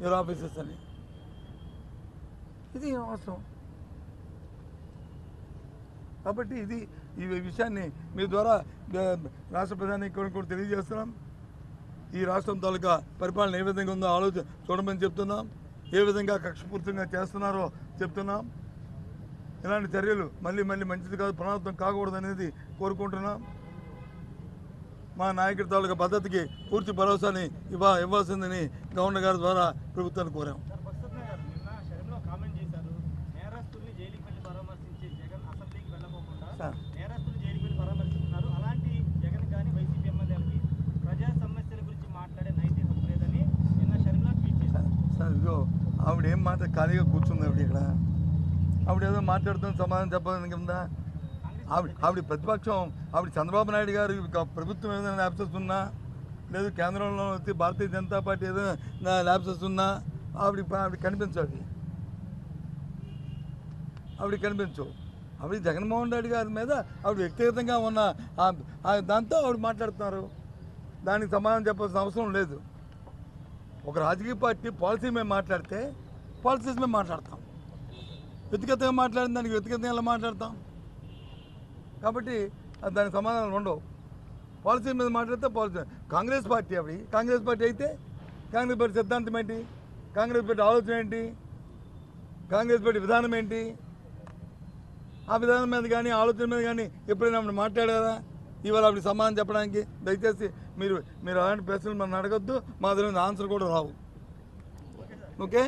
Your officers అని. ఇది అవసరం. కాబట్టి ఈ విషయాన్ని మీ ద్వారా రాష్ట్ర ప్రధానికి కూడా తెలియజేస్తున్నాం. ఈ రాష్ట్రం తాలూకా పరిపాలన ఏ విధంగా ఉందో ఆలోచన చూడమని చెప్తున్నాం. ఏ విధంగా కక్షపూర్తంగా చేస్తున్నారో చెప్తున్నాం. ఇలాంటి చర్యలు మళ్ళీ మంచిది కాదు, పునరావృతం కాకూడదు అనేది కోరుకుంటున్నాం. మా నాయకుడి తాలూకా పద్ధతికి పూర్తి భరోసాని ఇవ్వాల్సిందని గవర్నర్ గారి ద్వారా ప్రభుత్వాన్ని కోరాం. సార్ ఇదిగో ఆవిడ ఏం ఖాళీగా కూర్చుంది. ఇక్కడ ఆవిడ ఏదో మాట్లాడుతున్న సమాధానం చెప్పాలని కిందా ఆవిడ ప్రతిపక్షం. ఆవిడ చంద్రబాబు నాయుడు గారు ప్రభుత్వం ఏదైనా ల్యాబ్సెస్ ఉన్నా, లేదు కేంద్రంలో వచ్చి భారతీయ జనతా పార్టీ ఏదైనా ల్యాబ్సెస్ ఉన్నా ఆవిడ కనిపించవు. ఆవిడ జగన్మోహన్ రెడ్డి గారి మీద ఆవిడ వ్యక్తిగతంగా ఉన్న దాంతో ఆవిడ మాట్లాడుతున్నారు. దానికి సమాధానం చెప్పాల్సిన అవసరం లేదు. ఒక రాజకీయ పార్టీ పాలసీ మేము మాట్లాడితే పాలసీస్ మేము మాట్లాడతాం. వ్యక్తిగతంగా మాట్లాడిన దానికి వ్యక్తిగతంగా ఎలా మాట్లాడతాం? కాబట్టి దానికి సమాధానాలు ఉండవు. పాలసీ మీద మాట్లాడితే పాలసీ. కాంగ్రెస్ పార్టీ అయితే కాంగ్రెస్ పార్టీ సిద్ధాంతం ఏంటి, కాంగ్రెస్ పార్టీ ఆలోచన ఏంటి, కాంగ్రెస్ పార్టీ విధానం ఏంటి, ఆ విధానం మీద కానీ ఆలోచన మీద కానీ ఎప్పుడైనా ఆవిడ మాట్లాడారా? ఇవాళ ఆవిడ సమాధానం చెప్పడానికి దయచేసి మీరు అలాంటి ప్రశ్నలు మనం అడగొద్దు. మా దగ్గర ఆన్సర్ కూడా రావు. ఓకే.